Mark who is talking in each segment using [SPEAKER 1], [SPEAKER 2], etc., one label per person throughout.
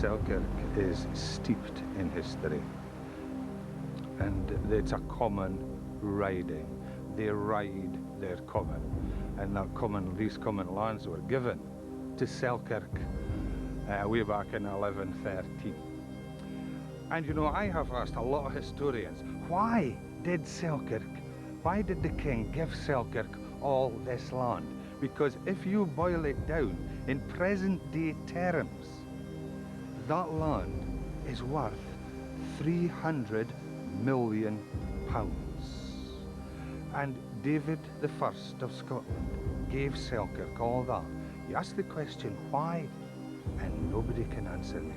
[SPEAKER 1] Selkirk is steeped in history, and it's a common riding. They ride their common, and these common lands were given to Selkirk way back in 1113. And you know, I have asked a lot of historians, why did the king give Selkirk all this land? Because if you boil it down in present day terms, that land is worth £300 million. And David I of Scotland gave Selkirk all that. You ask the question, why? And nobody can answer me.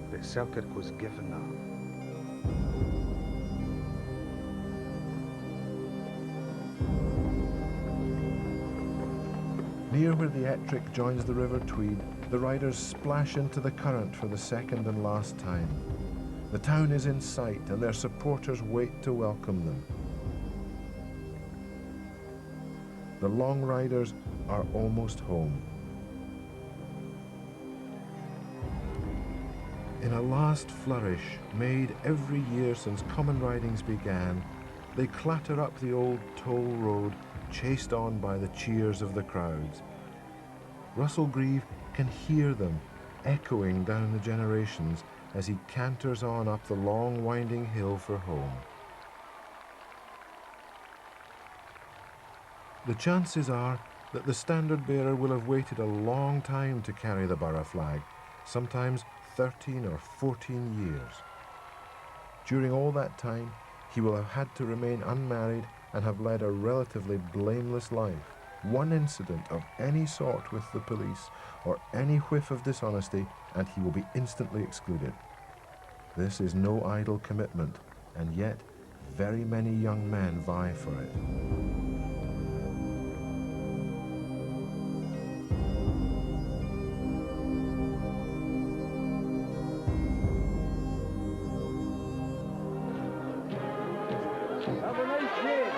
[SPEAKER 1] But Selkirk was given that.
[SPEAKER 2] Near where the Ettrick joins the River Tweed, the riders splash into the current for the second and last time. The town is in sight and their supporters wait to welcome them. The long riders are almost home. In a last flourish, made every year since common ridings began, they clatter up the old toll road, chased on by the cheers of the crowds. Russell Grieve can hear them echoing down the generations as he canters on up the long winding hill for home. The chances are that the standard bearer will have waited a long time to carry the borough flag, sometimes 13 or 14 years. During all that time, he will have had to remain unmarried and have led a relatively blameless life. One incident of any sort with the police or any whiff of dishonesty and he will be instantly excluded. This is no idle commitment, and yet very many young men vie for it.
[SPEAKER 3] Have a nice day.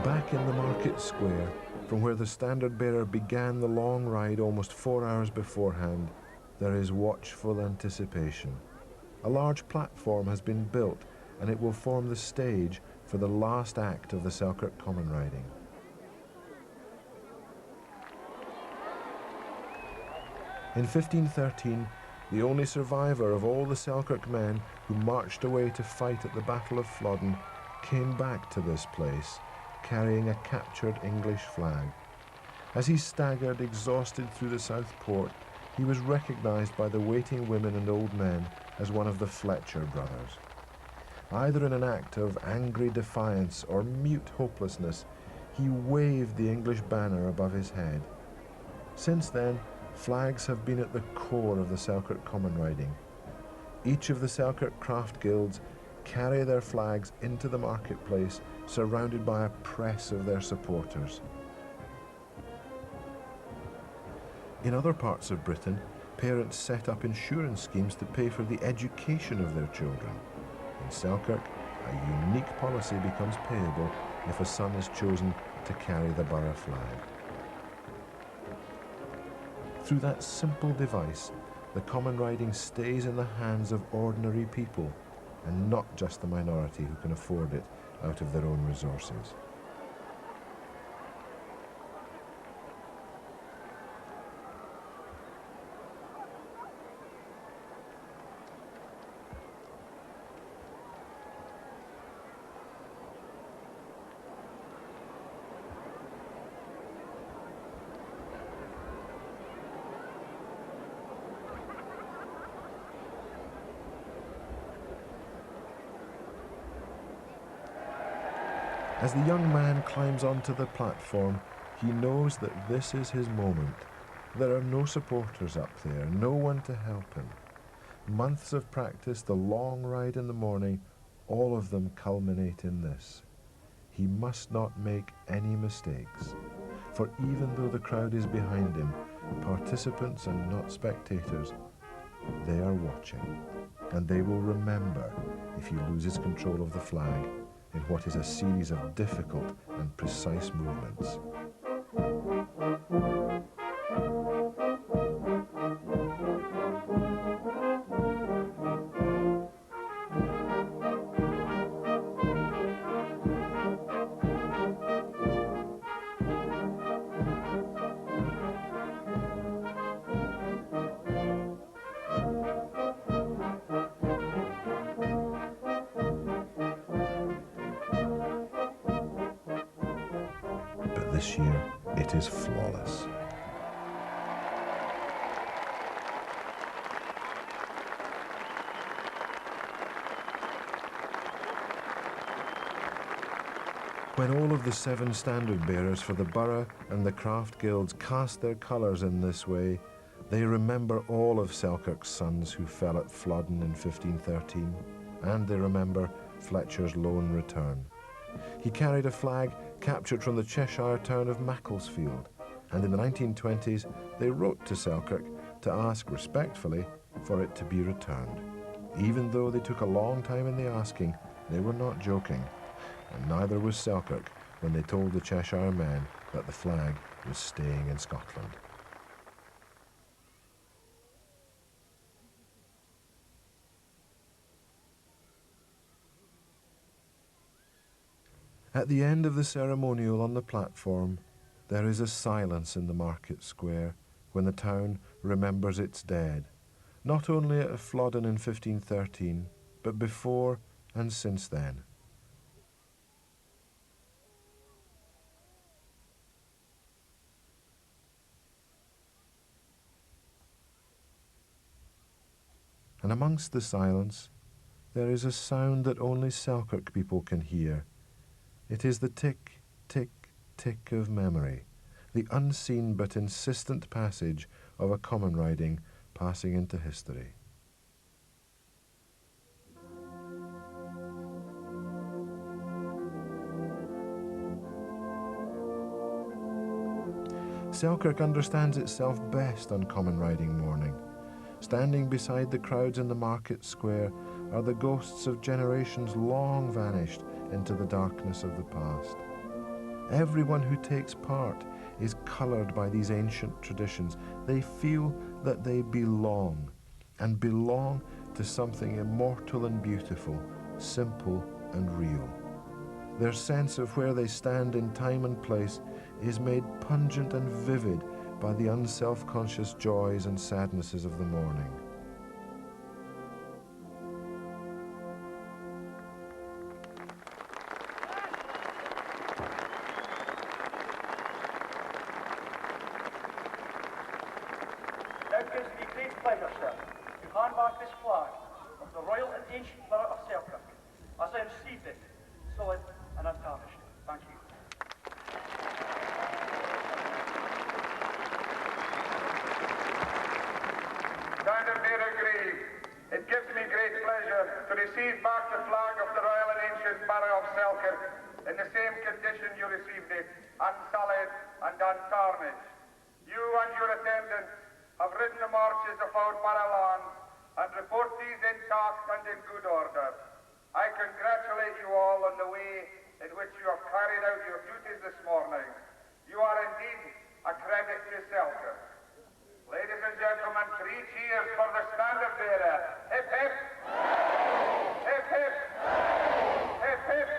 [SPEAKER 2] Back in the market square, from where the standard bearer began the long ride almost 4 hours beforehand, there is watchful anticipation. A large platform has been built and it will form the stage for the last act of the Selkirk Common Riding. In 1513, the only survivor of all the Selkirk men who marched away to fight at the Battle of Flodden came back to this place, carrying a captured English flag. As he staggered, exhausted through the South Port, he was recognised by the waiting women and old men as one of the Fletcher brothers. Either in an act of angry defiance or mute hopelessness, he waved the English banner above his head. Since then, flags have been at the core of the Selkirk Common Riding. Each of the Selkirk craft guilds carry their flags into the marketplace, surrounded by a press of their supporters. In other parts of Britain, parents set up insurance schemes to pay for the education of their children. In Selkirk, a unique policy becomes payable if a son is chosen to carry the borough flag. Through that simple device, the common riding stays in the hands of ordinary people, and not just the minority who can afford it out of their own resources. As the young man climbs onto the platform, he knows that this is his moment. There are no supporters up there, no one to help him. Months of practice, the long ride in the morning, all of them culminate in this. He must not make any mistakes, for even though the crowd is behind him, participants and not spectators, they are watching, and they will remember if he loses control of the flag in what is a series of difficult and precise movements. But this year, it is flawless. When all of the 7 standard bearers for the borough and the craft guilds cast their colours in this way, they remember all of Selkirk's sons who fell at Flodden in 1513, and they remember Fletcher's lone return. He carried a flag captured from the Cheshire town of Macclesfield, and in the 1920s they wrote to Selkirk to ask respectfully for it to be returned. Even though they took a long time in the asking, they were not joking, and neither was Selkirk when they told the Cheshire men that the flag was staying in Scotland. At the end of the ceremonial on the platform, there is a silence in the market square when the town remembers its dead, not only at Flodden in 1513, but before and since then. And amongst the silence, there is a sound that only Selkirk people can hear. It is the tick, tick, tick of memory, the unseen but insistent passage of a common riding passing into history. Selkirk understands itself best on common riding morning. Standing beside the crowds in the market square are the ghosts of generations long vanished into the darkness of the past. Everyone who takes part is coloured by these ancient traditions. They feel that they belong, and belong to something immortal and beautiful, simple and real. Their sense of where they stand in time and place is made pungent and vivid by the unself-conscious joys and sadnesses of the morning.
[SPEAKER 4] It gives me great pleasure, sir, to hand back this flag of the Royal and Ancient Borough of Selkirk, as I received it, solid and untarnished. Thank you.
[SPEAKER 5] Standard Bearer Grieve, it gives me great pleasure to receive back the flag of the Royal and Ancient Borough of Selkirk in the same condition you received it, unsullied and untarnished. You and your attendants have ridden the marches of our borough lands and report these intact and in good order. I congratulate you all on the way in which you have carried out your duties this morning. You are indeed a credit to Selkirk. Ladies and gentlemen, 3 cheers for the standard bearer. Hip hip! Hip hip! Hip hip!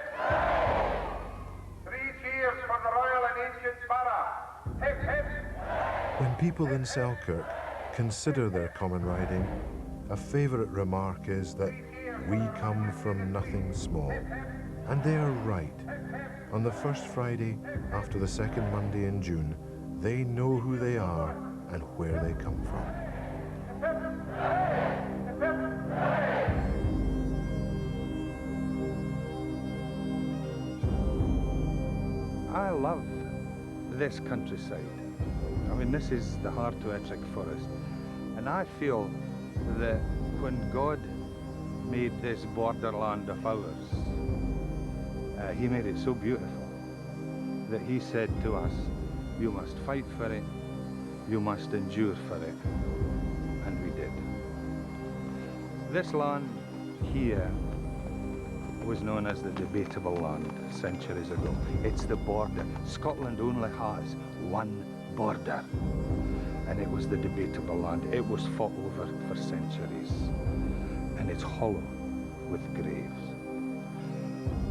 [SPEAKER 5] 3 cheers for the Royal and Ancient Borough. Hip hip!
[SPEAKER 2] When people in Selkirk consider their common riding, a favourite remark is that we come from nothing small. And they are right. On the first Friday after the second Monday in June, they know who they are and where they come from.
[SPEAKER 1] I love this countryside. I mean, this is the heart of Ettrick Forest. And I feel that when God made this borderland of ours, he made it so beautiful that he said to us, you must fight for it, you must endure for it, and we did. This land here was known as the debatable land centuries ago. It's the border. Scotland only has one border, and it was the debatable land. It was fought over for centuries, and it's hollow with graves.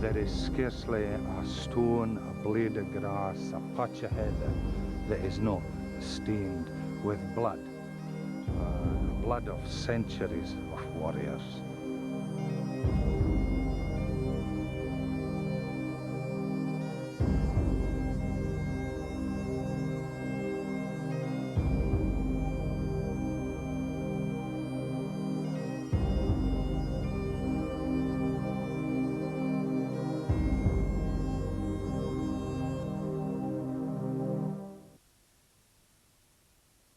[SPEAKER 1] There is scarcely a stone, a blade of grass, a patch of heather that is not stained with blood, blood of centuries of warriors.